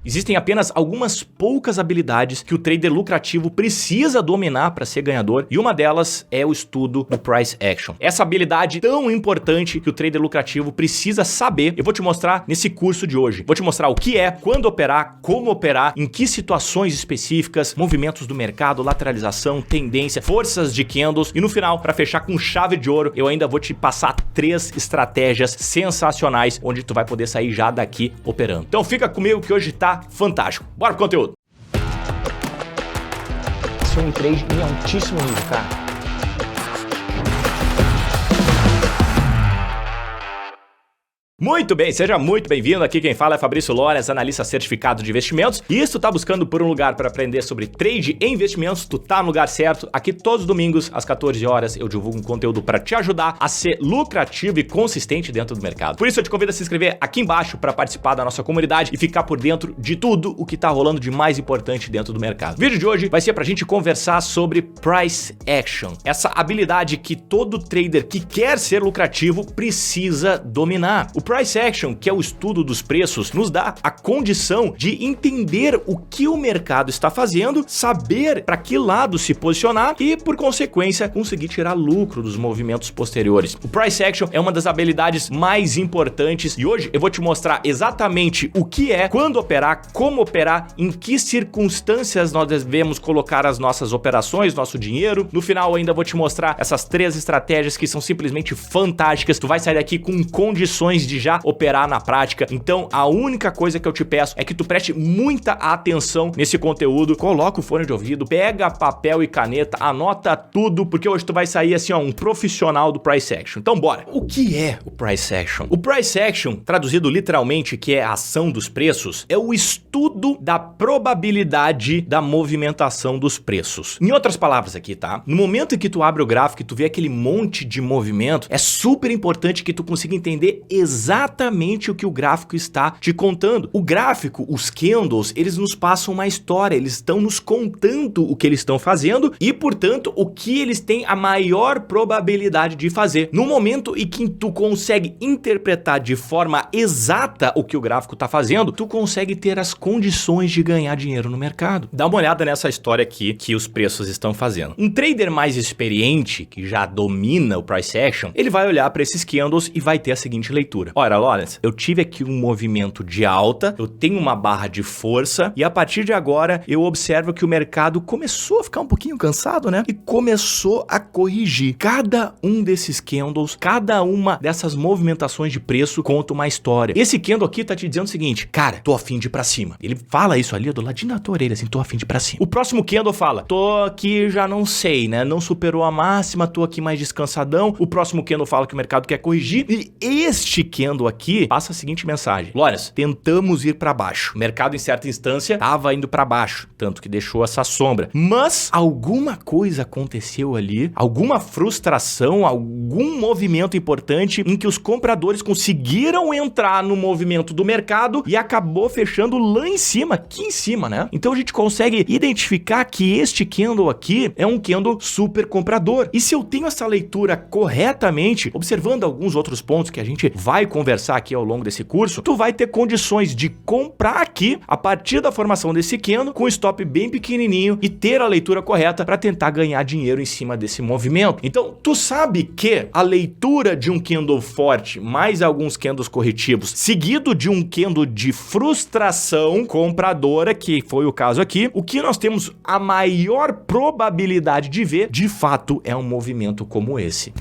Existem apenas algumas poucas habilidades que o trader lucrativo precisa dominar para ser ganhador, e uma delas é o estudo do price action. Essa habilidade tão importante que o trader lucrativo precisa saber, eu vou te mostrar nesse curso de hoje. Vou te mostrar o que é, quando operar, como operar, em que situações específicas, movimentos do mercado, lateralização, tendência, forças de candles, e no final, para fechar com chave de ouro, eu ainda vou te passar 3 estratégias sensacionais onde tu vai poder sair já daqui operando. Então fica comigo que hoje tá fantástico. Bora pro conteúdo! Um trade em altíssimo nível, cara. Muito bem, seja muito bem-vindo. Aqui quem fala é Fabrício Lorenz, analista certificado de investimentos. E se tu tá buscando por um lugar para aprender sobre trade e investimentos, tu tá no lugar certo. Aqui todos os domingos, às 14 horas, eu divulgo um conteúdo para te ajudar a ser lucrativo e consistente dentro do mercado. Por isso eu te convido a se inscrever aqui embaixo para participar da nossa comunidade e ficar por dentro de tudo o que tá rolando de mais importante dentro do mercado. O vídeo de hoje vai ser pra gente conversar sobre price action, essa habilidade que todo trader que quer ser lucrativo precisa dominar. O price action, que é o estudo dos preços, nos dá a condição de entender o que o mercado está fazendo, saber para que lado se posicionar e, por consequência, conseguir tirar lucro dos movimentos posteriores. O price action é uma das habilidades mais importantes e hoje eu vou te mostrar exatamente o que é, quando operar, como operar, em que circunstâncias nós devemos colocar as nossas operações, nosso dinheiro. No final, eu ainda vou te mostrar essas 3 estratégias que são simplesmente fantásticas. Tu vai sair daqui com condições de já operar na prática. Então, a única coisa que eu te peço é que tu preste muita atenção nesse conteúdo. Coloca o fone de ouvido, pega papel e caneta, anota tudo, porque hoje tu vai sair assim, ó, um profissional do price action. Então, bora! O que é o price action? O price action, traduzido literalmente, que é a ação dos preços, é o estudo da probabilidade da movimentação dos preços. Em outras palavras aqui, tá? No momento em que tu abre o gráfico e tu vê aquele monte de movimento, é super importante que tu consiga entender exatamente o que o gráfico está te contando. O gráfico, os candles, eles nos passam uma história, eles estão nos contando o que eles estão fazendo e, portanto, o que eles têm a maior probabilidade de fazer. No momento em que tu consegue interpretar de forma exata o que o gráfico está fazendo, tu consegue ter as condições de ganhar dinheiro no mercado. Dá uma olhada nessa história aqui que os preços estão fazendo. Um trader mais experiente, que já domina o price action, ele vai olhar para esses candles e vai ter a seguinte leitura. Ora, Lorenz, eu tive aqui um movimento de alta, eu tenho uma barra de força e a partir de agora eu observo que o mercado começou a ficar um pouquinho cansado, né? E começou a corrigir. Cada um desses candles, cada uma dessas movimentações de preço conta uma história. Esse candle aqui tá te dizendo o seguinte, cara, tô a fim de ir pra cima. Ele fala isso ali do ladinho da tua orelha, assim, tô a fim de ir pra cima. O próximo candle fala, tô aqui já não sei, né? Não superou a máxima, tô aqui mais descansadão. O próximo candle fala que o mercado quer corrigir e este candle aqui passa a seguinte mensagem. Lorenz, tentamos ir para baixo. O mercado em certa instância estava indo para baixo, tanto que deixou essa sombra. Mas alguma coisa aconteceu ali, alguma frustração, algum movimento importante em que os compradores conseguiram entrar no movimento do mercado e acabou fechando lá em cima, aqui em cima, né? Então a gente consegue identificar que este candle aqui é um candle super comprador. E se eu tenho essa leitura corretamente, observando alguns outros pontos que a gente vai conversar aqui ao longo desse curso, tu vai ter condições de comprar aqui a partir da formação desse candle com stop bem pequenininho e ter a leitura correta para tentar ganhar dinheiro em cima desse movimento. Então, tu sabe que a leitura de um candle forte mais alguns candles corretivos, seguido de um candle de frustração compradora, que foi o caso aqui, o que nós temos a maior probabilidade de ver, de fato, é um movimento como esse.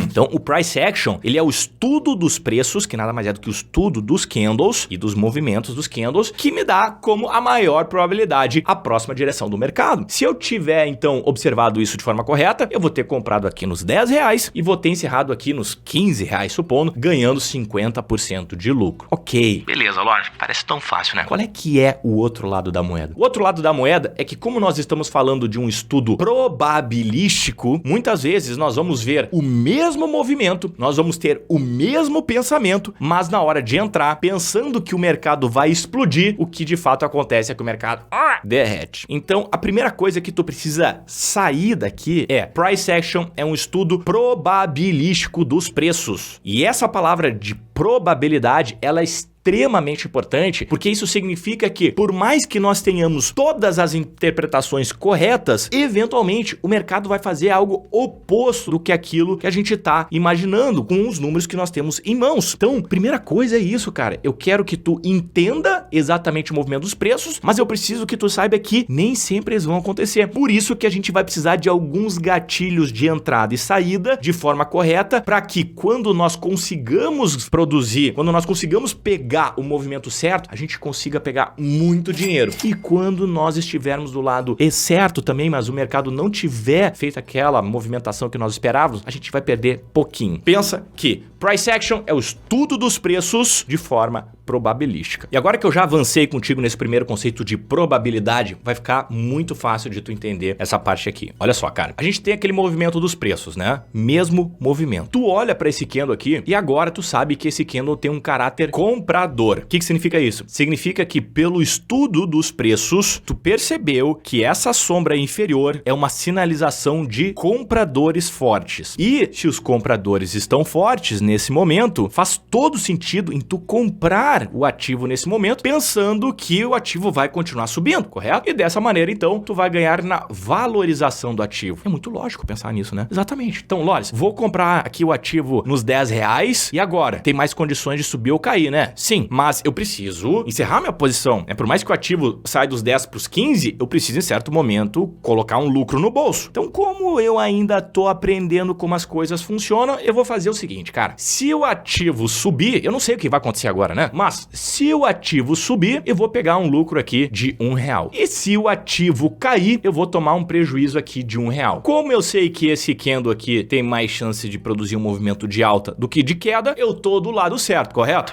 Então, o price action, ele é o estudo dos preços, que nada mais é do que o estudo dos candles e dos movimentos dos candles, que me dá como a maior probabilidade a próxima direção do mercado. Se eu tiver, então, observado isso de forma correta, eu vou ter comprado aqui nos R$10 e vou ter encerrado aqui nos R$15, supondo, ganhando 50% de lucro. Ok. Beleza, lógico. Parece tão fácil, né? Qual é que é o outro lado da moeda? O outro lado da moeda é que, como nós estamos falando de um estudo probabilístico, muitas vezes nós vamos ver o mesmo movimento, nós vamos ter o mesmo pensamento, mas na hora de entrar, pensando que o mercado vai explodir, o que de fato acontece é que o mercado derrete. Então, a primeira coisa que tu precisa sair daqui é price action é um estudo probabilístico dos preços. E essa palavra de probabilidade, ela é extremamente importante, porque isso significa que, por mais que nós tenhamos todas as interpretações corretas, eventualmente o mercado vai fazer algo oposto do que aquilo que a gente tá imaginando com os números que nós temos em mãos. Então, primeira coisa é isso, cara. Eu quero que tu entenda exatamente o movimento dos preços, mas eu preciso que tu saiba que nem sempre eles vão acontecer. Por isso que a gente vai precisar de alguns gatilhos de entrada e saída de forma correta, para que quando nós consigamos produzir, quando nós consigamos pegar o movimento certo, a gente consiga pegar muito dinheiro. E quando nós estivermos do lado certo também, mas o mercado não tiver feito aquela movimentação que nós esperávamos, a gente vai perder pouquinho. Pensa que price action é o estudo dos preços de forma probabilística. E agora que eu já avancei contigo nesse primeiro conceito de probabilidade, vai ficar muito fácil de tu entender essa parte aqui. Olha só, cara. A gente tem aquele movimento dos preços, né? Mesmo movimento. Tu olha para esse candle aqui e agora tu sabe que esse candle tem um caráter comprador. O que significa isso? Significa que pelo estudo dos preços, tu percebeu que essa sombra inferior é uma sinalização de compradores fortes. E se os compradores estão fortes nesse momento, faz todo sentido em tu comprar o ativo nesse momento, pensando que o ativo vai continuar subindo, correto? E dessa maneira, então, tu vai ganhar na valorização do ativo. É muito lógico pensar nisso, né? Exatamente. Então, Lores, vou comprar aqui o ativo nos R$10 e agora? Tem mais condições de subir ou cair, né? Sim, mas eu preciso encerrar minha posição. Por mais que o ativo saia dos 10 para os 15, eu preciso, em certo momento, colocar um lucro no bolso. Então, como eu ainda tô aprendendo como as coisas funcionam, eu vou fazer o seguinte, cara. Se o ativo subir, eu não sei o que vai acontecer agora, né? Mas se o ativo subir, eu vou pegar um lucro aqui de R$1. E se o ativo cair, eu vou tomar um prejuízo aqui de R$1. Como eu sei que esse candle aqui tem mais chance de produzir um movimento de alta do que de queda, eu tô do lado certo, correto?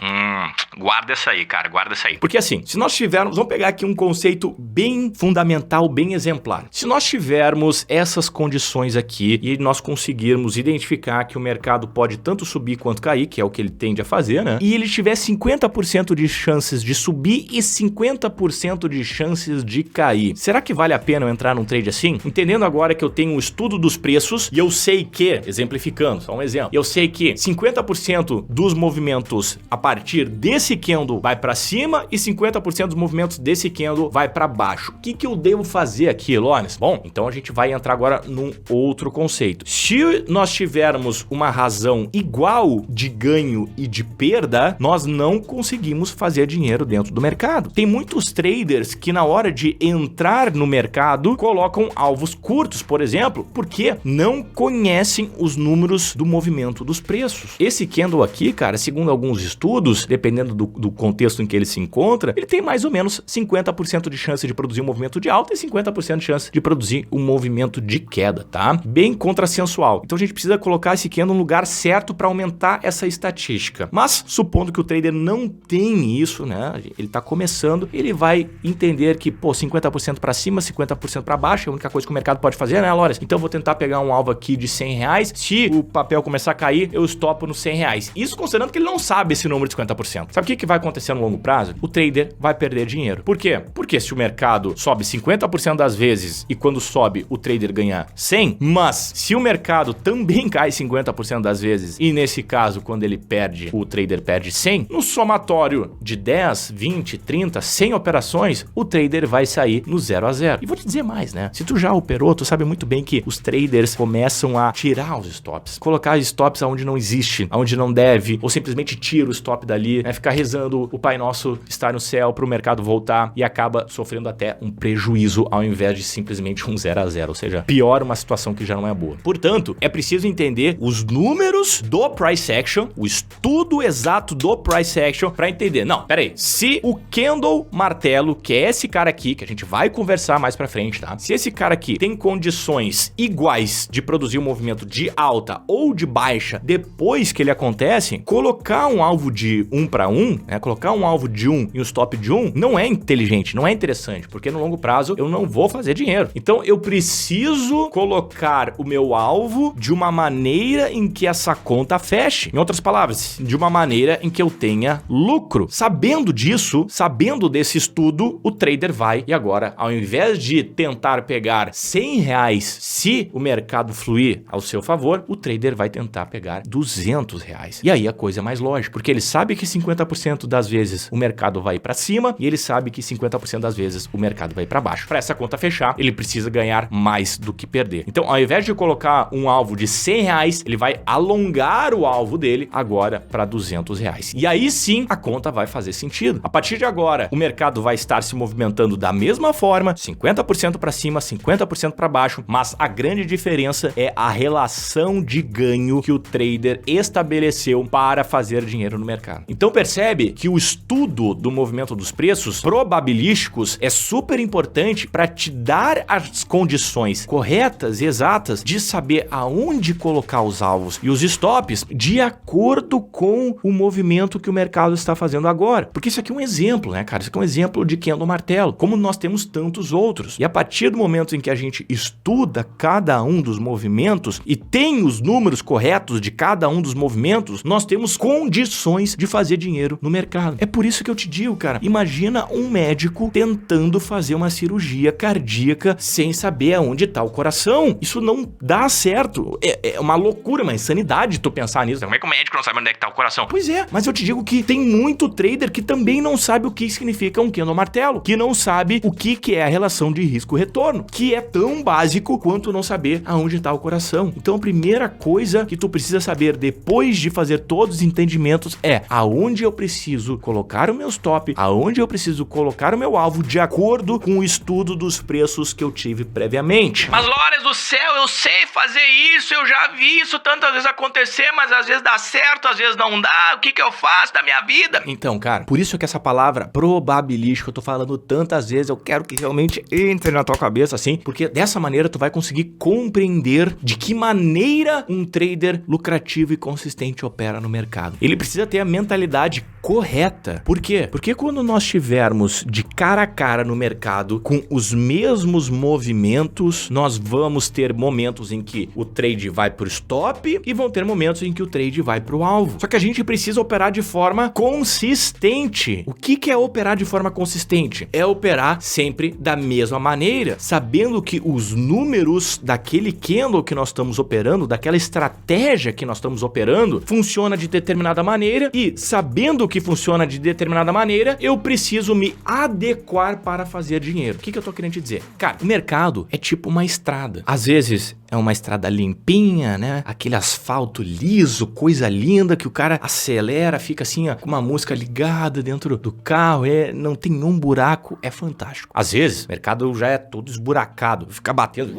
Guarda essa aí, cara, guarda essa aí. Porque assim, se nós tivermos, vamos pegar aqui um conceito bem fundamental, bem exemplar. Se nós tivermos essas condições aqui e nós conseguirmos identificar que o mercado pode tanto subir quanto cair, que é o que ele tende a fazer, né? E ele tiver 50% de chances de subir e 50% de chances de cair. Será que vale a pena eu entrar num trade assim? Entendendo agora que eu tenho um estudo dos preços e eu sei que, exemplificando, só um exemplo, eu sei que 50% dos movimentos a partir desse candle vai para cima e 50% dos movimentos desse candle vai para baixo. O que eu devo fazer aqui, Lones? Bom, então a gente vai entrar agora num outro conceito. Se nós tivermos uma razão igual de ganho e de perda, nós não conseguimos fazer dinheiro dentro do mercado. Tem muitos traders que na hora de entrar no mercado colocam alvos curtos, por exemplo, porque não conhecem os números do movimento dos preços. Esse candle aqui, cara, segundo alguns estudos, dependendo do contexto em que ele se encontra, ele tem mais ou menos 50% de chance de produzir um movimento de alta e 50% de chance de produzir um movimento de queda, tá? Bem contrassensual. Então a gente precisa colocar esse candle no lugar certo para aumentar essa estatística. Mas, supondo que o trader não tem isso, né? Ele tá começando, ele vai entender que, pô, 50% para cima, 50% para baixo, é a única coisa que o mercado pode fazer, né, Lores? Então eu vou tentar pegar um alvo aqui de R$100. Se o papel começar a cair, eu estopo nos R$100. Isso considerando que ele não sabe esse número de 50%. Sabe o que vai acontecer no longo prazo? O trader vai perder dinheiro. Por quê? Porque se o mercado sobe 50% das vezes e quando sobe o trader ganha 100, mas se o mercado também cai 50% das vezes e nesse caso quando ele perde, o trader perde 100, no somatório de 10, 20, 30, 100 operações, o trader vai sair no 0 a 0. E vou te dizer mais, né? Se tu já operou, tu sabe muito bem que os traders começam a tirar os stops, colocar stops aonde não existe, aonde não deve, ou simplesmente tira o stop dali, né? Ficar rezando o Pai Nosso estar no céu para o mercado voltar e acaba sofrendo até um prejuízo ao invés de simplesmente um 0 a 0, ou seja, piora uma situação que já não é boa. Portanto, é preciso entender os números do price action, o estudo exato do price action para entender. Não, peraí, se o candle martelo, que é esse cara aqui, que a gente vai conversar mais pra frente, tá? Se esse cara aqui tem condições iguais de produzir um movimento de alta ou de baixa depois que ele acontece, colocar um alvo de 1 para 1, né? Colocar um alvo de 1 e um stop de 1 não é inteligente, não é interessante. grande, porque no longo prazo eu não vou fazer dinheiro. Então eu preciso colocar o meu alvo de uma maneira em que essa conta feche. Em outras palavras, de uma maneira em que eu tenha lucro. Sabendo disso, sabendo desse estudo, o trader vai e agora, ao invés de tentar pegar R$100 se o mercado fluir ao seu favor, o trader vai tentar pegar R$200. E aí a coisa é mais lógica, porque ele sabe que 50% das vezes o mercado vai para cima e ele sabe que 50% das vezes o mercado vai para baixo. Para essa conta fechar, ele precisa ganhar mais do que perder. Então, ao invés de colocar um alvo de R$100, ele vai alongar o alvo dele agora para R$200. E aí sim, a conta vai fazer sentido. A partir de agora, o mercado vai estar se movimentando da mesma forma, 50% para cima, 50% para baixo, mas a grande diferença é a relação de ganho que o trader estabeleceu para fazer dinheiro no mercado. Então percebe que o estudo do movimento dos preços probabilísticos é super importante para te dar as condições corretas e exatas de saber aonde colocar os alvos e os stops de acordo com o movimento que o mercado está fazendo agora. Porque isso aqui é um exemplo, né, cara? Isso aqui é um exemplo de candle martelo, como nós temos tantos outros. E a partir do momento em que a gente estuda cada um dos movimentos e tem os números corretos de cada um dos movimentos, nós temos condições de fazer dinheiro no mercado. É por isso que eu te digo, cara, imagina um médico tentando fazer uma cirurgia cardíaca sem saber aonde está o coração. Isso não dá certo. É uma loucura, uma insanidade tu pensar nisso. Como é que o médico não sabe onde é que tá o coração? Pois é, mas eu te digo que tem muito trader que também não sabe o que significa um candle martelo, que não sabe o que é a relação de risco-retorno, que é tão básico quanto não saber aonde está o coração. Então a primeira coisa que tu precisa saber depois de fazer todos os entendimentos é aonde eu preciso colocar o meu stop, aonde eu preciso colocar o meu alvo de acordo com o estudo dos preços que eu tive previamente. Mas Lores do céu, eu sei fazer isso, eu já vi isso tantas vezes acontecer, mas às vezes dá certo, às vezes não dá. O que eu faço da minha vida? Então, cara, por isso que essa palavra probabilística eu tô falando tantas vezes, eu quero que realmente entre na tua cabeça assim, porque dessa maneira tu vai conseguir compreender de que maneira um trader lucrativo e consistente opera no mercado. Ele precisa ter a mentalidade correta. Por quê? Porque quando nós estivermos de cara a cara no mercado com os mesmos movimentos, nós vamos ter momentos em que o trade vai pro stop e vão ter momentos em que o trade vai pro alvo. Só que a gente precisa operar de forma consistente. O que é operar de forma consistente? É operar sempre da mesma maneira, sabendo que os números daquele candle que nós estamos operando, daquela estratégia que nós estamos operando, funciona de determinada maneira e sabendo que funciona de determinada maneira, eu preciso me adequar para fazer dinheiro. O que eu tô querendo te dizer? Cara, o mercado é tipo uma estrada. Às vezes é uma estrada limpinha, né? Aquele asfalto liso, coisa linda que o cara acelera, fica assim, ó, com uma música ligada dentro do carro, não tem um buraco, é fantástico. Às vezes, o mercado já é todo esburacado, fica batendo.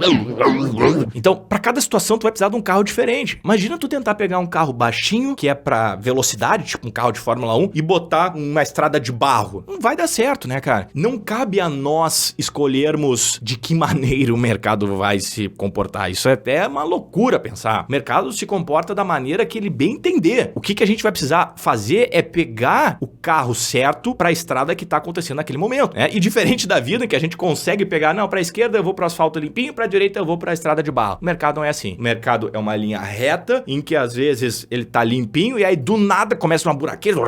Então, para cada situação, tu vai precisar de um carro diferente. Imagina tu tentar pegar um carro baixinho, que é para velocidade, tipo um carro de Fórmula 1, e botar uma estrada de barro. Não vai dar certo, né, cara? Não cabe a nós escolhermos de que maneira o mercado vai se comportar. Isso é até uma loucura pensar. O mercado se comporta da maneira que ele bem entender. O que a gente vai precisar fazer é pegar o carro certo para a estrada que tá acontecendo naquele momento, né? E diferente da vida, que a gente consegue pegar, não, para a esquerda eu vou para o asfalto limpinho, para a direita eu vou para a estrada de barro. O mercado não é assim. O mercado é uma linha reta em que às vezes ele tá limpinho e aí do nada começa uma buraqueira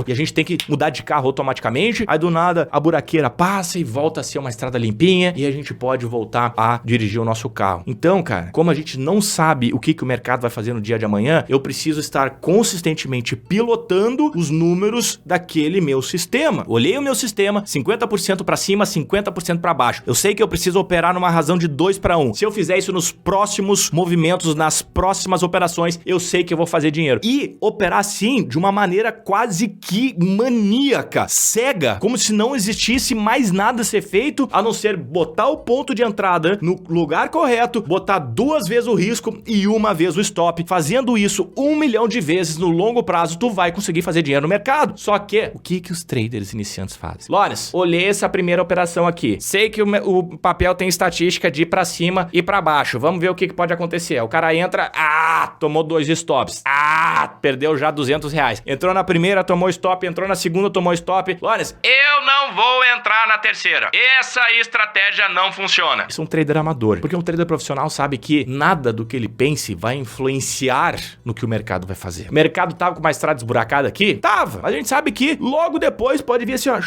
e a gente tem que mudar de carro automaticamente. Aí do nada a buraqueira passa e volta a ser uma estrada limpinha e a gente pode voltar a dirigir o nosso carro. Então, cara, como a gente não sabe o que o mercado vai fazer no dia de amanhã, eu preciso estar consistentemente pilotando os números daquele meu sistema. Olhei o meu sistema, 50% para cima, 50% para baixo. Eu sei que eu preciso operar numa razão de 2-1. Se eu fizer isso nos próximos movimentos, nas próximas operações, eu sei que eu vou fazer dinheiro. E operar assim, de uma maneira quase que maníaca, cega, como se não existisse mais nada a ser feito, a não ser botar o ponto de entrada no lugar correto, botar 2 vezes o risco e 1 vez o stop. Fazendo isso 1 milhão de vezes no longo prazo, tu vai conseguir fazer dinheiro no mercado. Só que, o que os traders iniciantes fazem? Lores, olhei essa primeira operação aqui. Sei que o papel tem estatística de ir pra cima e pra baixo. Vamos ver o que pode acontecer. O cara entra, tomou 2 stops. Perdeu já R$200. Entrou na primeira, tomou stop. Entrou na segunda, tomou stop. Lores, eu não não vou entrar na terceira. Essa estratégia não funciona. Isso é um trader amador, porque um trader profissional sabe que nada do que ele pense vai influenciar no que o mercado vai fazer. O mercado tava com uma estrada esburacada aqui? Tava. Mas a gente sabe que logo depois pode vir assim, ó,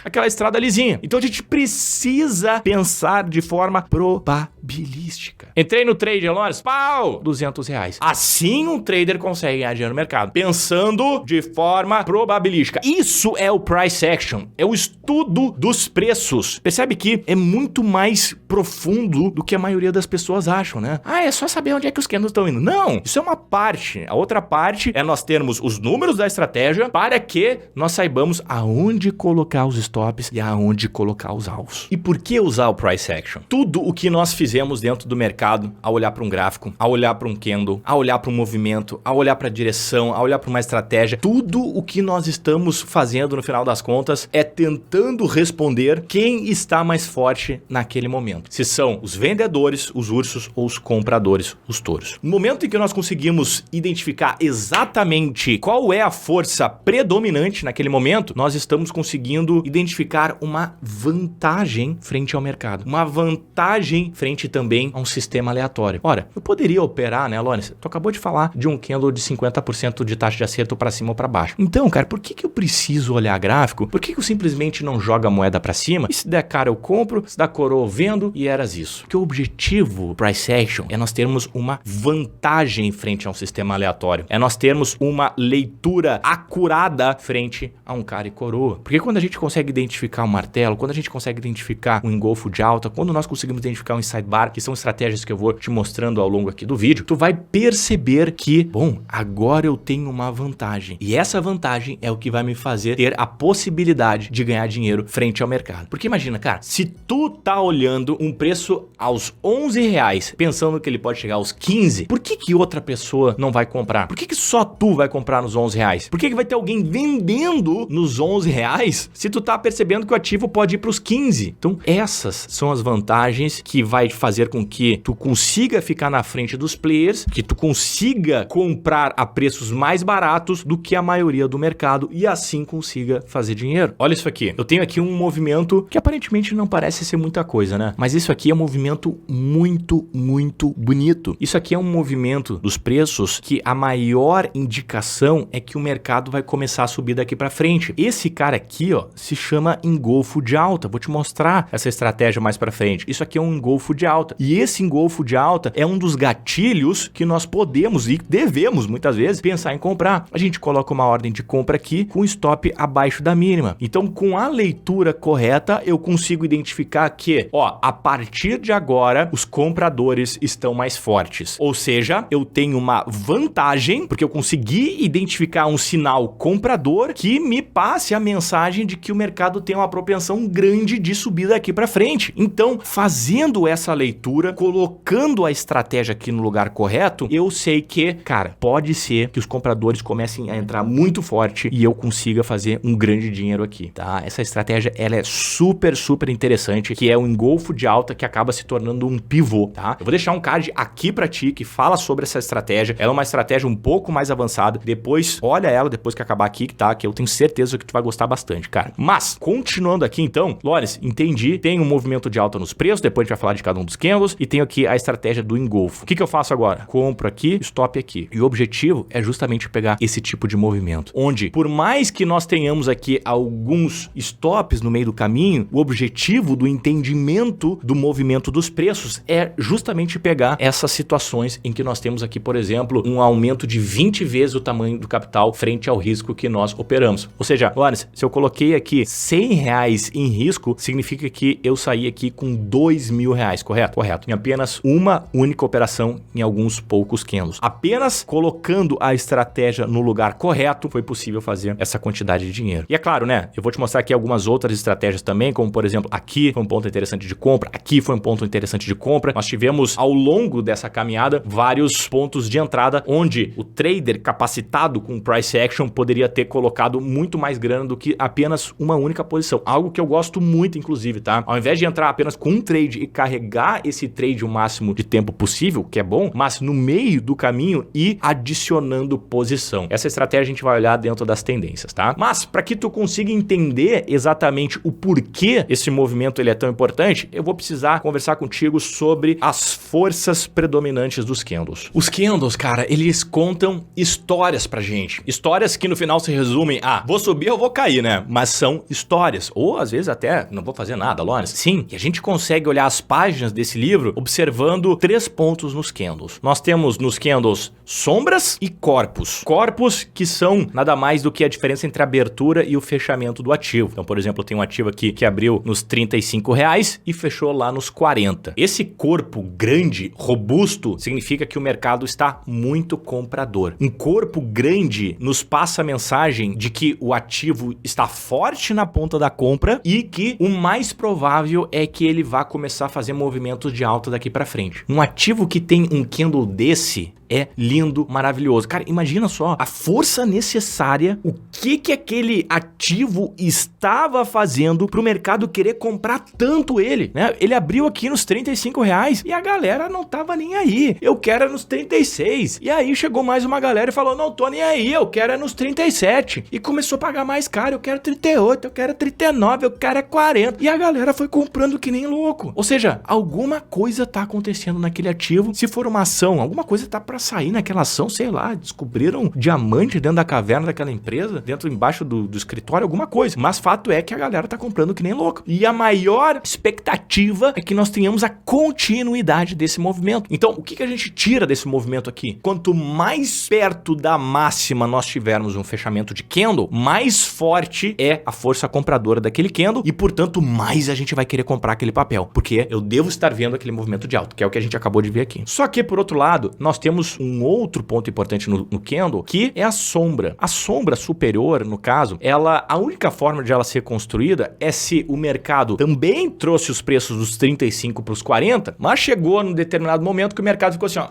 aquela estrada lisinha. Então a gente precisa pensar de forma probabilística. Entrei no trade, Lawrence, pau, R$200. Assim um trader consegue ganhar dinheiro no mercado, pensando de forma probabilística. Isso é o price action, é o estudo dos preços. Percebe que é muito mais profundo do que a maioria das pessoas acham, né? Ah, é só saber onde é que os candles estão indo. Não, isso é uma parte. A outra parte é nós termos os números da estratégia para que nós saibamos aonde colocar os stops e aonde colocar os alvos. E por que usar o price action? Tudo o que nós fizemos dentro do mercado, ao olhar para um gráfico, ao olhar para um candle, ao olhar para um movimento, ao olhar para a direção, ao olhar para uma estratégia, tudo o que nós estamos fazendo no final das contas é tentando responder quem está mais forte naquele momento. Se são os vendedores, os ursos, ou os compradores, os touros. No momento em que nós conseguimos identificar exatamente qual é a força predominante naquele momento, nós estamos conseguindo identificar uma vantagem frente ao mercado. Uma vantagem frente também a um sistema aleatório. Ora, eu poderia operar, né, Lawrence? Tu acabou de falar de um candle de 50% de taxa de acerto para cima ou para baixo. Então, cara, por que eu preciso olhar gráfico? Por que eu simplesmente não jogo a moeda para cima? E se der cara eu compro, se der coroa eu vendo e eras isso. Porque o objetivo price action é nós termos uma vantagem frente a um sistema aleatório. É nós termos uma leitura acurada frente a um cara e coroa. Porque quando a gente consegue identificar um martelo, quando a gente consegue identificar um engolfo de alta, quando nós conseguimos identificar um inside bar, que são estratégias que eu vou te mostrando ao longo aqui do vídeo, tu vai perceber que, bom, agora eu tenho uma vantagem. E essa vantagem é o que vai me fazer ter a possibilidade de ganhar dinheiro frente ao mercado. Porque imagina, cara, se tu tá olhando um preço aos R$11, pensando que ele pode chegar aos 15, por que outra pessoa não vai comprar? Por que só tu vai comprar nos R$11? Por que vai ter alguém vendendo nos R$11 se tu tá percebendo que o ativo pode ir pros 15? Então essas são as vantagens que vai fazer com que tu consiga ficar na frente dos players, que tu consiga comprar a preços mais baratos do que a maioria do mercado e assim consiga fazer dinheiro. Olha isso aqui. Eu tenho aqui um movimento que aparentemente não parece ser muita coisa, né? Mas isso aqui é um movimento muito, muito bonito. Isso aqui é um movimento dos preços que a maior indicação é que o mercado vai começar a subir daqui para frente. Esse cara aqui, ó, se chama engolfo de alta. Vou te mostrar essa estratégia mais para frente. Isso aqui é um engolfo de alta. E esse engolfo de alta é um dos gatilhos que nós podemos e devemos muitas vezes pensar em comprar. A gente coloca uma ordem de compra aqui com stop abaixo da mínima. Então, com a leitura correta, eu consigo identificar que, ó, a partir de agora, os compradores estão mais fortes. Ou seja, eu tenho uma vantagem, porque eu consegui identificar um sinal comprador que me passe a mensagem de que o mercado tem uma propensão grande de subir daqui para frente. Então, fazendo essa leitura, colocando a estratégia aqui no lugar correto, eu sei que, cara, pode ser que os compradores comecem a entrar muito forte e eu consiga fazer um grande dinheiro aqui, tá? Essa estratégia, ela é super, super interessante, que é um engolfo de alta que acaba se tornando um pivô, tá? Eu vou deixar um card aqui pra ti que fala sobre essa estratégia. Ela é uma estratégia um pouco mais avançada. Depois, olha ela depois que acabar aqui, tá? Que eu tenho certeza que tu vai gostar bastante, cara. Mas, continuando aqui então, Lawrence, entendi. Tem um movimento de alta nos preços, depois a gente vai falar de cada um dos candles e tenho aqui a estratégia do engolfo. O que eu faço agora? Compro aqui, stop aqui. E o objetivo é justamente pegar esse tipo de movimento, onde, por mais que nós tenhamos aqui alguns stops no meio do caminho, o objetivo do entendimento do movimento dos preços é justamente pegar essas situações em que nós temos aqui, por exemplo, um aumento de 20 vezes o tamanho do capital frente ao risco que nós operamos. Ou seja, Lawrence, se eu coloquei aqui R$100 em risco, significa que eu saí aqui com R$2.000, correto? Correto. Em apenas uma única operação em alguns poucos candles. Apenas colocando a estratégia no lugar correto, foi possível fazer essa quantidade de dinheiro. E é claro, né? Eu vou te mostrar aqui algumas outras estratégias também, como por exemplo, aqui foi um ponto interessante de compra, aqui foi um ponto interessante de compra. Nós tivemos ao longo dessa caminhada vários pontos de entrada onde o trader capacitado com price action poderia ter colocado muito mais grana do que apenas uma única posição. Algo que eu gosto muito, inclusive, tá? Ao invés de entrar apenas com um trade e carregar segurar esse trade o máximo de tempo possível, que é bom, mas no meio do caminho ir adicionando posição. Essa estratégia a gente vai olhar dentro das tendências, tá? Mas para que tu consiga entender exatamente o porquê esse movimento ele é tão importante, eu vou precisar conversar contigo sobre as forças predominantes dos candles. Os candles, cara, eles contam histórias pra gente. Histórias que no final se resumem a vou subir ou vou cair, né? Mas são histórias. Ou às vezes até não vou fazer nada, Lawrence. Sim, e a gente consegue olhar as páginas desse livro observando 3 pontos nos candles. Nós temos nos candles sombras e corpos. Corpos que são nada mais do que a diferença entre a abertura e o fechamento do ativo. Então, por exemplo, eu tenho um ativo aqui que abriu nos R$35 e fechou lá nos 40. Esse corpo grande, robusto, significa que o mercado está muito comprador. Um corpo grande nos passa a mensagem de que o ativo está forte na ponta da compra e que o mais provável é que ele vá começar a fazer movimentos de alta daqui para frente. Um ativo que tem um candle desse é lindo, maravilhoso. Cara, imagina só a força necessária, o que aquele ativo estava fazendo pro mercado querer comprar tanto ele, né? Ele abriu aqui nos R$35 e a galera não tava nem aí. Eu quero é nos 36. E aí chegou mais uma galera e falou, não tô nem aí, eu quero é nos 37. E começou a pagar mais caro, eu quero 38, eu quero 39, eu quero é 40. E a galera foi comprando que nem louco. Ou seja, alguma coisa tá acontecendo naquele ativo. Se for uma ação, alguma coisa tá pra sair naquela ação, sei lá, descobriram diamante dentro da caverna daquela empresa, dentro, embaixo do escritório, alguma coisa. Mas fato é que a galera tá comprando que nem louco. E a maior expectativa é que nós tenhamos a continuidade desse movimento. Então, o que a gente tira desse movimento aqui? Quanto mais perto da máxima nós tivermos um fechamento de candle, mais forte é a força compradora daquele candle e, portanto, mais a gente vai querer comprar aquele papel, porque eu devo estar vendo aquele movimento de alta, que é o que a gente acabou de ver aqui. Só que, por outro lado, nós temos um outro ponto importante no candle, que é a sombra. A sombra superior, no caso, a única forma de ela ser construída é se o mercado também trouxe os preços dos 35 para os 40, mas chegou num determinado momento que o mercado ficou assim, ó,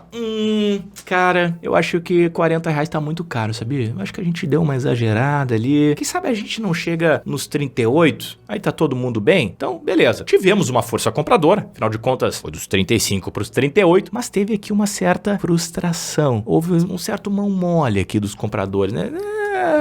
cara, eu acho que R$40 tá muito caro, sabia? Eu acho que a gente deu uma exagerada ali. Quem sabe a gente não chega nos 38? Aí tá todo mundo bem? Então, beleza. Tivemos uma força compradora, afinal de contas, foi dos 35 para os 38, mas teve aqui uma certa frustração. Houve um certo mão mole aqui dos compradores, né?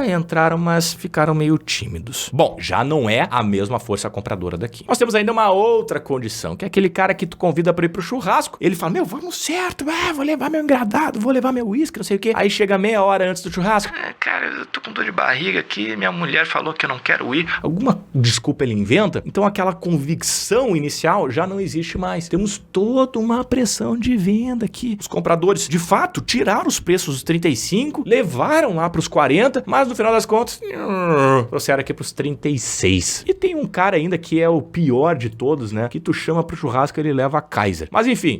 Entraram, mas ficaram meio tímidos. Bom, já não é a mesma força compradora daqui. Nós temos ainda uma outra condição, que é aquele cara que tu convida para ir pro churrasco, ele fala, meu, vamos certo, vou levar meu engradado, vou levar meu uísque, não sei o quê. Aí chega meia hora antes do churrasco. Cara, eu tô com dor de barriga aqui, minha mulher falou que eu não quero ir. Alguma desculpa ele inventa, então aquela convicção inicial já não existe mais. Temos toda uma pressão de venda aqui. Os compradores, de fato, tiraram os preços dos 35, levaram lá pros 40, mas no final das contas, trouxeram aqui pros 36. E tem um cara ainda que é o pior de todos, né? Que tu chama pro churrasco e ele leva a Kaiser. Mas enfim,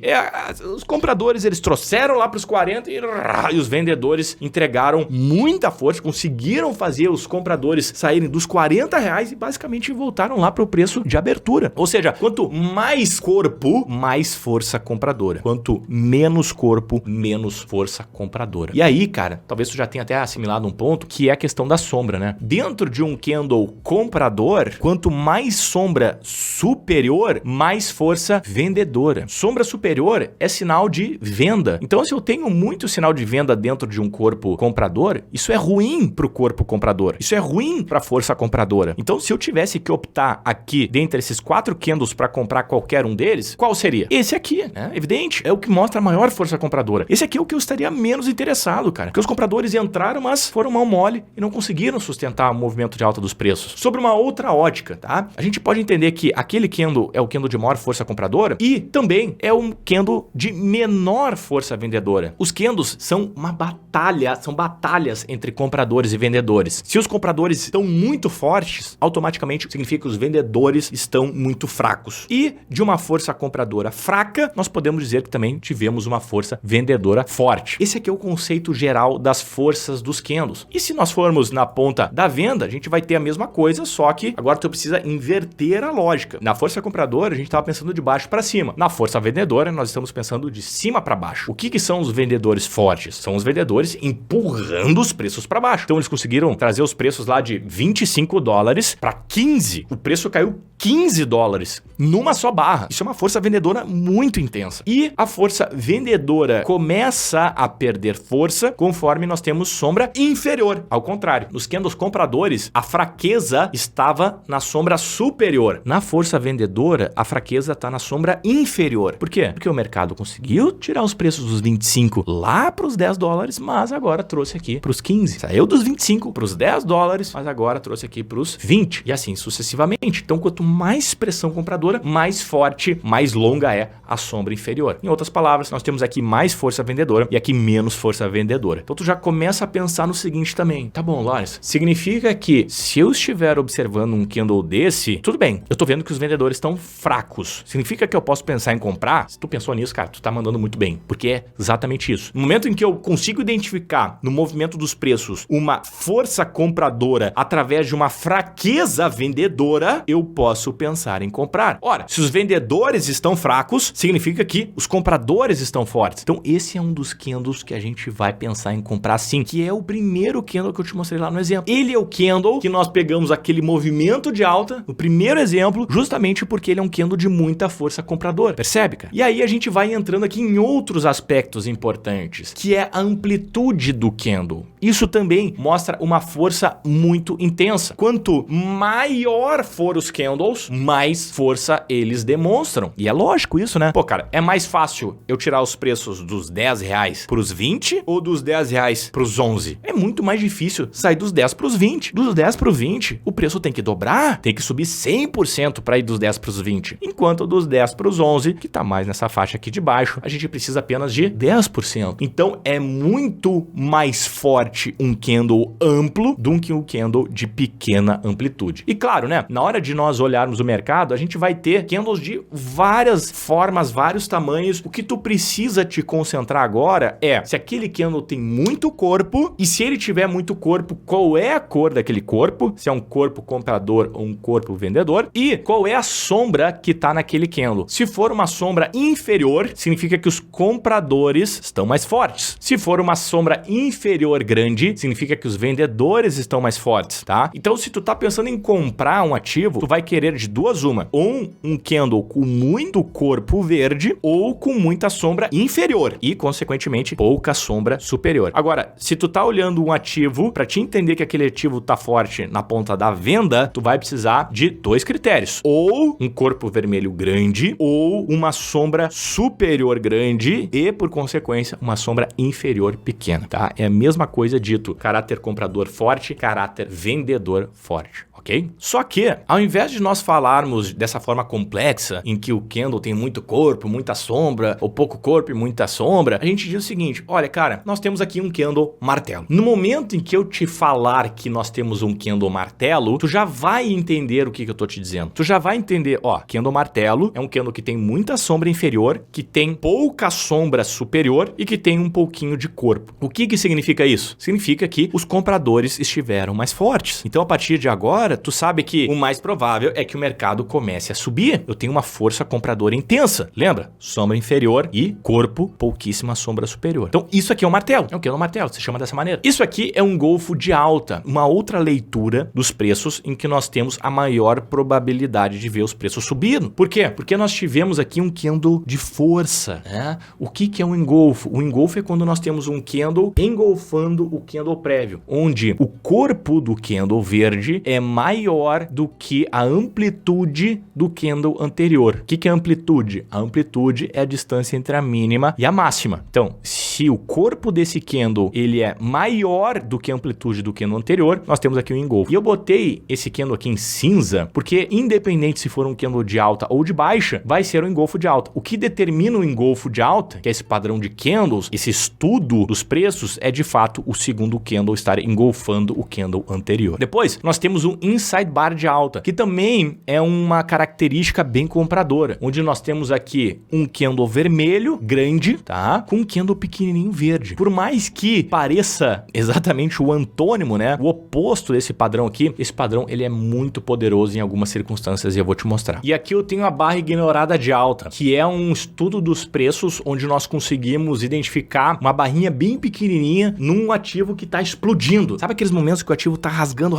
os compradores, eles trouxeram lá pros 40 e os vendedores entregaram muita força, conseguiram fazer os compradores saírem dos R$40 e basicamente voltaram lá pro preço de abertura. Ou seja, quanto mais corpo, mais força compradora. Quanto menos corpo, menos força compradora. E aí, cara, talvez tu já tenha até assimilado um ponto, que é a questão da sombra, né? Dentro de um candle comprador, quanto mais sombra superior, mais força vendedora. Sombra superior é sinal de venda. Então, se eu tenho muito sinal de venda dentro de um corpo comprador, isso é ruim para o corpo comprador. Isso é ruim para a força compradora. Então, se eu tivesse que optar aqui, dentre esses 4 candles para comprar qualquer um deles, qual seria? Esse aqui, né? Evidente, é o que mostra a maior força compradora. Esse aqui é o que eu estaria menos interessado, cara. Porque os compradores entraram, mas foram mal mole e não conseguiram sustentar o movimento de alta dos preços. Sobre uma outra ótica, tá? A gente pode entender que aquele candle é o candle de maior força compradora e também é um candle de menor força vendedora. Os candles são uma batalha, são batalhas entre compradores e vendedores. Se os compradores estão muito fortes, automaticamente significa que os vendedores estão muito fracos. E de uma força compradora fraca, nós podemos dizer que também tivemos uma força vendedora forte. Esse aqui é o conceito geral das forças dos candles. E se nós formos na ponta da venda, a gente vai ter a mesma coisa, só que agora tu precisa inverter a lógica. Na força compradora, a gente estava pensando de baixo para cima. Na força vendedora, nós estamos pensando de cima para baixo. O que são os vendedores fortes? São os vendedores empurrando os preços para baixo. Então eles conseguiram trazer os preços lá de $25 para 15. O preço caiu $15 numa só barra. Isso é uma força vendedora muito intensa. E a força vendedora começa a perder força conforme nós temos sombra inferior. Ao contrário, nos candles compradores, a fraqueza estava na sombra superior. Na força vendedora, a fraqueza está na sombra inferior. Por quê? Porque o mercado conseguiu tirar os preços dos 25 lá para os $10, mas agora trouxe aqui para os 15. Saiu dos 25 para os $10, mas agora trouxe aqui para os 20. E assim sucessivamente. Então, quanto mais pressão compradora, mais forte, mais longa é a sombra inferior. Em outras palavras, nós temos aqui mais força vendedora e aqui menos força vendedora. Então, tu já começa a pensar no seguinte também. Tá bom, Lawrence, significa que se eu estiver observando um candle desse, tudo bem, eu tô vendo que os vendedores estão fracos. Significa que eu posso pensar em comprar? Se tu pensou nisso, cara, tu tá mandando muito bem, porque é exatamente isso. No momento em que eu consigo identificar no movimento dos preços uma força compradora através de uma fraqueza vendedora, eu posso pensar em comprar. Ora, se os vendedores estão fracos, significa que os compradores estão fortes. Então, esse é um dos candles que a gente vai pensar em comprar sim, que é o primeiro candle que eu te mostrei lá no exemplo. Ele é o candle que nós pegamos aquele movimento de alta, no primeiro exemplo, justamente porque ele é um candle de muita força compradora. Percebe, cara? E aí a gente vai entrando aqui em outros aspectos importantes, que é a amplitude do candle. Isso também mostra uma força muito intensa. Quanto maior for os candles, mais força eles demonstram. E é lógico isso, né? Pô, cara, é mais fácil eu tirar os preços dos R$10 pros 20 ou dos R$10 pros 11? É muito mais difícil sair dos 10 pros 20. Dos 10 pros 20, o preço tem que dobrar, tem que subir 100% para ir dos 10 pros 20. Enquanto dos 10 pros 11, que tá mais nessa faixa aqui de baixo, a gente precisa apenas de 10%. Então é muito mais forte um candle amplo do que um candle de pequena amplitude. E claro, né? Na hora de nós olharmos o mercado, a gente vai ter candles de várias formas, vários tamanhos. O que tu precisa te concentrar agora é se aquele candle tem muito corpo e se ele tiver muito corpo, qual é a cor daquele corpo, se é um corpo comprador ou um corpo vendedor e qual é a sombra que tá naquele candle. Se for uma sombra inferior, significa que os compradores estão mais fortes. Se for uma sombra inferior grande, significa que os vendedores estão mais fortes, tá? Então, se tu tá pensando em comprar um ativo, tu vai querer de duas uma. Ou um candle com muito corpo verde ou com muita sombra inferior e, consequentemente, pouca sombra superior. Agora, se tu tá olhando um ativo, para te entender que aquele ativo tá forte na ponta da venda, tu vai precisar de dois critérios. Ou um corpo vermelho grande ou uma sombra superior grande e, por consequência, uma sombra inferior pequena, tá? É a mesma coisa dito caráter comprador forte, caráter vendedor forte. Ok? Só que, ao invés de nós falarmos dessa forma complexa, em que o candle tem muito corpo, muita sombra, ou pouco corpo e muita sombra, a gente diz o seguinte, olha, cara, nós temos aqui um candle martelo. No momento em que eu te falar que nós temos um candle martelo, tu já vai entender o que eu tô te dizendo. Tu já vai entender, ó, candle martelo é um candle que tem muita sombra inferior, que tem pouca sombra superior e que tem um pouquinho de corpo. O que significa isso? Significa que os compradores estiveram mais fortes. Então, a partir de agora, tu sabe que o mais provável é que o mercado comece a subir. Eu tenho uma força compradora intensa. Lembra? Sombra inferior e corpo, pouquíssima sombra superior. Então, isso aqui é um martelo. É um candle martelo, se chama dessa maneira. Isso aqui é um golfo de alta, uma outra leitura dos preços em que nós temos a maior probabilidade de ver os preços subindo. Por quê? Porque nós tivemos aqui um candle de força, né? O que é um engolfo? O engolfo é quando nós temos um candle engolfando o candle prévio, onde o corpo do candle verde é maior do que a amplitude do candle anterior. O que é amplitude? A amplitude é a distância entre a mínima e a máxima. Então, se o corpo desse candle ele é maior do que a amplitude do candle anterior, nós temos aqui um engolfo. E eu botei esse candle aqui em cinza, porque independente se for um candle de alta ou de baixa, vai ser um engolfo de alta. O que determina o engolfo de alta, que é esse padrão de candles, esse estudo dos preços, é de fato o segundo candle estar engolfando o candle anterior. Depois, nós temos um inside bar de alta, que também é uma característica bem compradora, onde nós temos aqui um candle vermelho grande, tá? Com um candle pequenininho pequenininho verde. Por mais que pareça exatamente o antônimo, né? O oposto desse padrão aqui, esse padrão ele é muito poderoso em algumas circunstâncias e eu vou te mostrar. E aqui eu tenho a barra ignorada de alta, que é um estudo dos preços onde nós conseguimos identificar uma barrinha bem pequenininha num ativo que tá explodindo. Sabe aqueles momentos que o ativo tá rasgando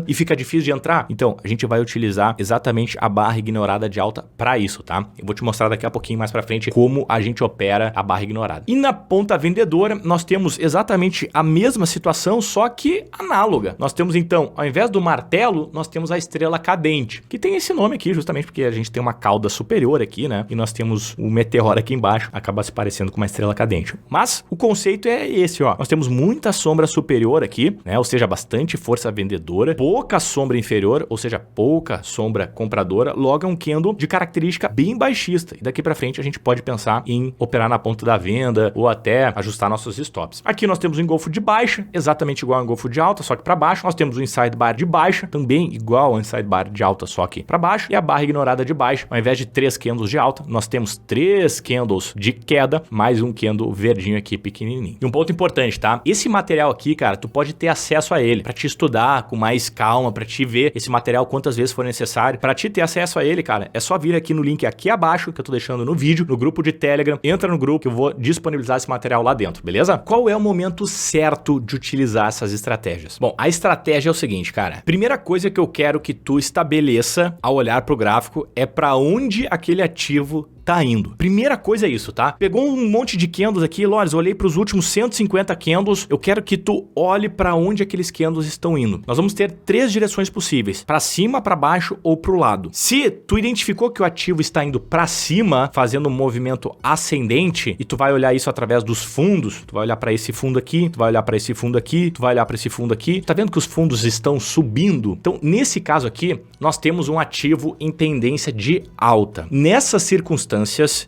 e fica difícil de entrar? Então, a gente vai utilizar exatamente a barra ignorada de alta para isso, tá? Eu vou te mostrar daqui a pouquinho mais para frente como a gente opera a barra ignorada. E na ponta vendedora, nós temos exatamente a mesma situação, só que análoga. Nós temos então, ao invés do martelo, nós temos a estrela cadente, que tem esse nome aqui justamente porque a gente tem uma cauda superior aqui, né? E nós temos o meteoro aqui embaixo, acaba se parecendo com uma estrela cadente. Mas o conceito é esse, ó. Nós temos muita sombra superior aqui, né? Ou seja, bastante força vendedora, pouca sombra inferior, ou seja, pouca sombra compradora, logo é um candle de característica bem baixista. E daqui para frente a gente pode pensar em operar na ponta da venda ou até ajustar nossos stops. Aqui nós temos um engolfo de baixa, exatamente igual ao engolfo de alta, só que para baixo. Nós temos um inside bar de baixa, também igual ao inside bar de alta, só que para baixo. E a barra ignorada de baixa, ao invés de 3 candles de alta, nós temos 3 candles de queda, mais um candle verdinho aqui pequenininho. E um ponto importante, tá? Esse material aqui, cara, tu pode ter acesso a ele para te estudar com mais calma, para te ver esse material quantas vezes for necessário. Para te ter acesso a ele, cara, é só vir aqui no link aqui abaixo que eu tô deixando no vídeo, no grupo de Telegram. Entra no grupo que eu vou disponibilizar esse material lá dentro, beleza? Qual é o momento certo de utilizar essas estratégias? Bom, a estratégia é o seguinte, cara. Primeira coisa que eu quero que tu estabeleça ao olhar pro gráfico é para onde aquele ativo tá indo. Primeira coisa é isso, tá? Pegou um monte de candles aqui, Lores, olhei para os últimos 150 candles, eu quero que tu olhe para onde aqueles candles estão indo. Nós vamos ter 3 direções possíveis, para cima, para baixo ou para o lado. Se tu identificou que o ativo está indo para cima, fazendo um movimento ascendente, e tu vai olhar isso através dos fundos, tu vai olhar para esse fundo aqui, tu vai olhar para esse fundo aqui, tu vai olhar para esse fundo aqui, tá vendo que os fundos estão subindo? Então, nesse caso aqui, nós temos um ativo em tendência de alta. Nessas circunstâncias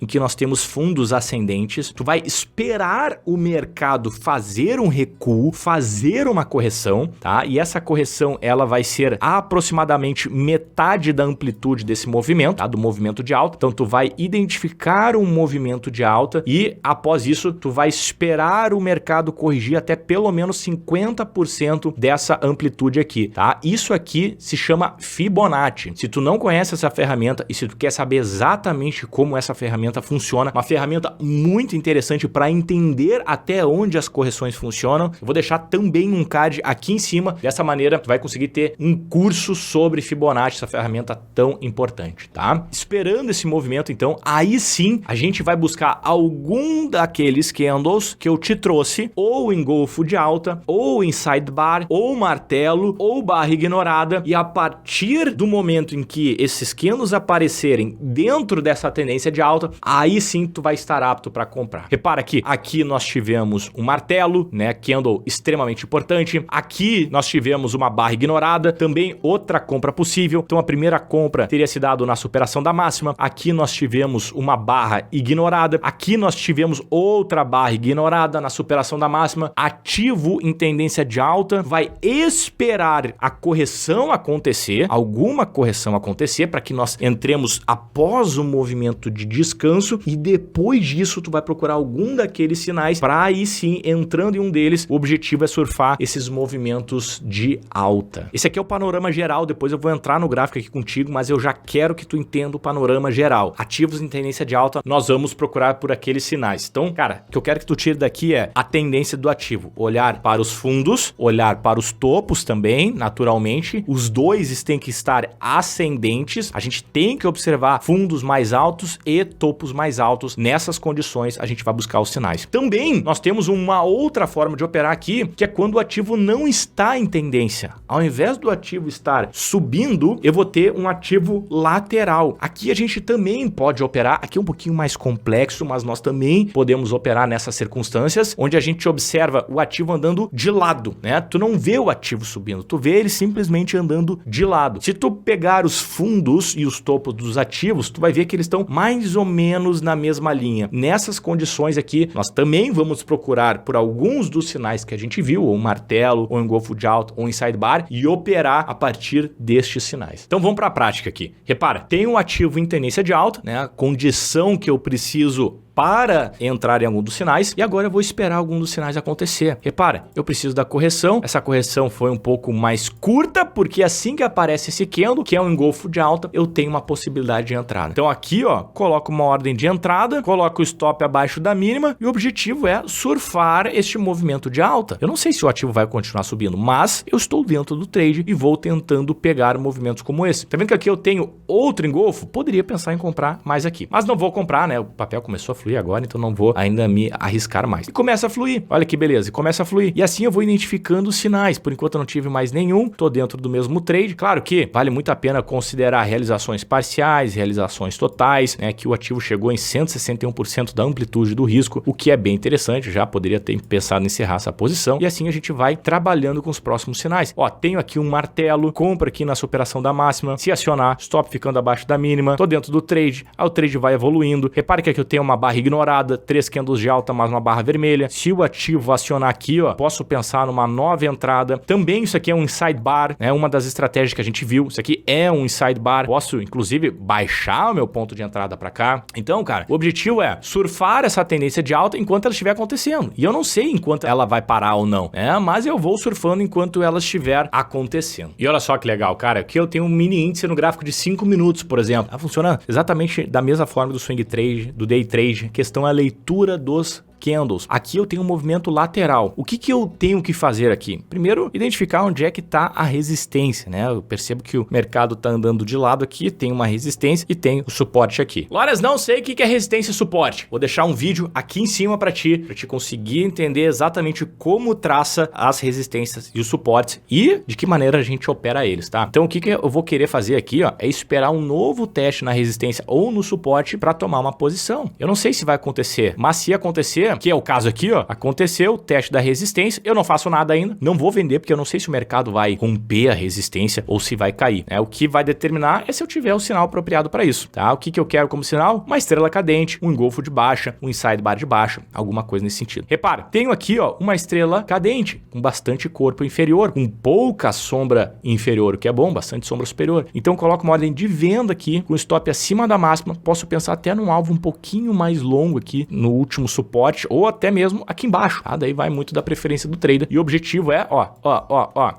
em que nós temos fundos ascendentes, tu vai esperar o mercado fazer um recuo, fazer uma correção, tá? E essa correção, ela vai ser aproximadamente metade da amplitude desse movimento, tá? Do movimento de alta. Então, tu vai identificar um movimento de alta e, após isso, tu vai esperar o mercado corrigir até pelo menos 50% dessa amplitude aqui, tá? Isso aqui se chama Fibonacci. Se tu não conhece essa ferramenta e se tu quer saber exatamente como essa ferramenta funciona, uma ferramenta muito interessante para entender até onde as correções funcionam. Eu vou deixar também um card aqui em cima. Dessa maneira, tu vai conseguir ter um curso sobre Fibonacci, essa ferramenta tão importante, tá? Esperando esse movimento, então, aí sim, a gente vai buscar algum daqueles candles que eu te trouxe, ou engolfo de alta, ou inside bar, ou martelo, ou barra ignorada, e a partir do momento em que esses candles aparecerem dentro dessa tendência de alta, aí sim tu vai estar apto para comprar. Repara que aqui nós tivemos um martelo, né, candle extremamente importante. Aqui nós tivemos uma barra ignorada, também outra compra possível. Então a primeira compra teria se dado na superação da máxima. Aqui nós tivemos uma barra ignorada. Aqui nós tivemos outra barra ignorada na superação da máxima. Ativo em tendência de alta vai esperar a correção acontecer, alguma correção acontecer, para que nós entremos após o movimento de descanso, e depois disso tu vai procurar algum daqueles sinais para aí sim, entrando em um deles, o objetivo é surfar esses movimentos de alta. Esse aqui é o panorama geral, depois eu vou entrar no gráfico aqui contigo, mas eu já quero que tu entenda o panorama geral. Ativos em tendência de alta, nós vamos procurar por aqueles sinais. Então, cara, o que eu quero que tu tire daqui é a tendência do ativo. Olhar para os fundos, olhar para os topos também, naturalmente. Os dois têm que estar ascendentes. A gente tem que observar fundos mais altos e topos mais altos. Nessas condições, a gente vai buscar os sinais. Também, nós temos uma outra forma de operar aqui, que é quando o ativo não está em tendência. Ao invés do ativo estar subindo, eu vou ter um ativo lateral. Aqui a gente também pode operar, aqui é um pouquinho mais complexo, mas nós também podemos operar nessas circunstâncias, onde a gente observa o ativo andando de lado, né? Tu não vê o ativo subindo, tu vê ele simplesmente andando de lado. Se tu pegar os fundos e os topos dos ativos, tu vai ver que eles estão mais ou menos na mesma linha. Nessas condições aqui, nós também vamos procurar por alguns dos sinais que a gente viu, ou um martelo, ou um engolfo de alta, ou um inside bar, e operar a partir destes sinais. Então vamos para a prática aqui. Repara, tem um ativo em tendência de alta, né? A condição que eu preciso para entrar em algum dos sinais e agora eu vou esperar algum dos sinais acontecer. Repara, eu preciso da correção. Essa correção foi um pouco mais curta porque assim que aparece esse candle, que é um engolfo de alta, eu tenho uma possibilidade de entrada. Então aqui, ó, coloco uma ordem de entrada, coloco o stop abaixo da mínima e o objetivo é surfar este movimento de alta. Eu não sei se o ativo vai continuar subindo, mas eu estou dentro do trade e vou tentando pegar movimentos como esse. Tá vendo que aqui eu tenho outro engolfo? Poderia pensar em comprar mais aqui, mas não vou comprar, né? O papel começou a fluir agora, então não vou ainda me arriscar mais. E começa a fluir. Olha que beleza, e começa a fluir. E assim eu vou identificando os sinais. Por enquanto eu não tive mais nenhum, tô dentro do mesmo trade. Claro que vale muito a pena considerar realizações parciais, realizações totais, né? Que o ativo chegou em 161% da amplitude do risco, o que é bem interessante. Já poderia ter pensado em encerrar essa posição. E assim a gente vai trabalhando com os próximos sinais. Ó, tenho aqui um martelo, compra aqui na superação da máxima, se acionar, stop ficando abaixo da mínima, tô dentro do trade, aí o trade vai evoluindo. Repare que aqui eu tenho uma barra ignorada, 3 candles de alta mais uma barra vermelha. Se o ativo acionar aqui, ó, posso pensar numa nova entrada. Também isso aqui é um inside bar, né? Uma das estratégias que a gente viu. Isso aqui é um inside bar. Posso, inclusive, baixar o meu ponto de entrada para cá. Então, cara, o objetivo é surfar essa tendência de alta enquanto ela estiver acontecendo. E eu não sei enquanto ela vai parar ou não, né? Mas eu vou surfando enquanto ela estiver acontecendo. E olha só que legal, cara. Aqui eu tenho um mini índice no gráfico de 5 minutos, por exemplo. Ela funciona exatamente da mesma forma do swing trade, do day trade. A questão é a leitura dos candles. Aqui eu tenho um movimento lateral. O que eu tenho que fazer aqui? Primeiro, identificar onde é que está a resistência, né? Eu percebo que o mercado está andando de lado aqui, tem uma resistência e tem o suporte aqui. Loras, não sei o que é resistência e suporte. Vou deixar um vídeo aqui em cima para te conseguir entender exatamente como traça as resistências e os suportes e de que maneira a gente opera eles, tá? Então o que eu vou querer fazer aqui, ó, é esperar um novo teste na resistência ou no suporte para tomar uma posição. Eu não sei se vai acontecer, mas se acontecer, que é o caso aqui, ó, aconteceu o teste da resistência, eu não faço nada ainda, não vou vender porque eu não sei se o mercado vai romper a resistência ou se vai cair, né? O que vai determinar é se eu tiver o sinal apropriado para isso, tá? O que eu quero como sinal? Uma estrela cadente, um engolfo de baixa, um inside bar de baixa, alguma coisa nesse sentido. Repara, tenho aqui, ó, uma estrela cadente com bastante corpo inferior, com pouca sombra inferior, o que é bom, bastante sombra superior. Então coloco uma ordem de venda aqui, com stop acima da máxima, posso pensar até num alvo um pouquinho mais longo aqui no último suporte ou até mesmo aqui embaixo, tá? Daí vai muito da preferência do trader. E o objetivo é, ó,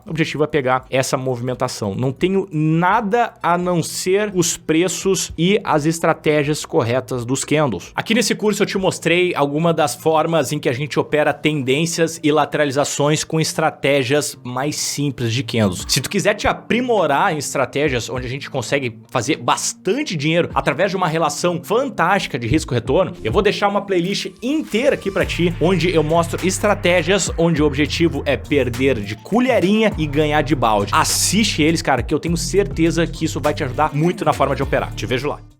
o objetivo é pegar essa movimentação. Não tenho nada a não ser os preços e as estratégias corretas dos candles. Aqui nesse curso eu te mostrei algumas das formas em que a gente opera tendências e lateralizações com estratégias mais simples de candles. Se tu quiser te aprimorar em estratégias onde a gente consegue fazer bastante dinheiro através de uma relação fantástica de risco-retorno, eu vou deixar uma playlist inteira aqui pra ti, onde eu mostro estratégias onde o objetivo é perder de colherinha e ganhar de balde. Assiste eles, cara, que eu tenho certeza que isso vai te ajudar muito na forma de operar. Te vejo lá.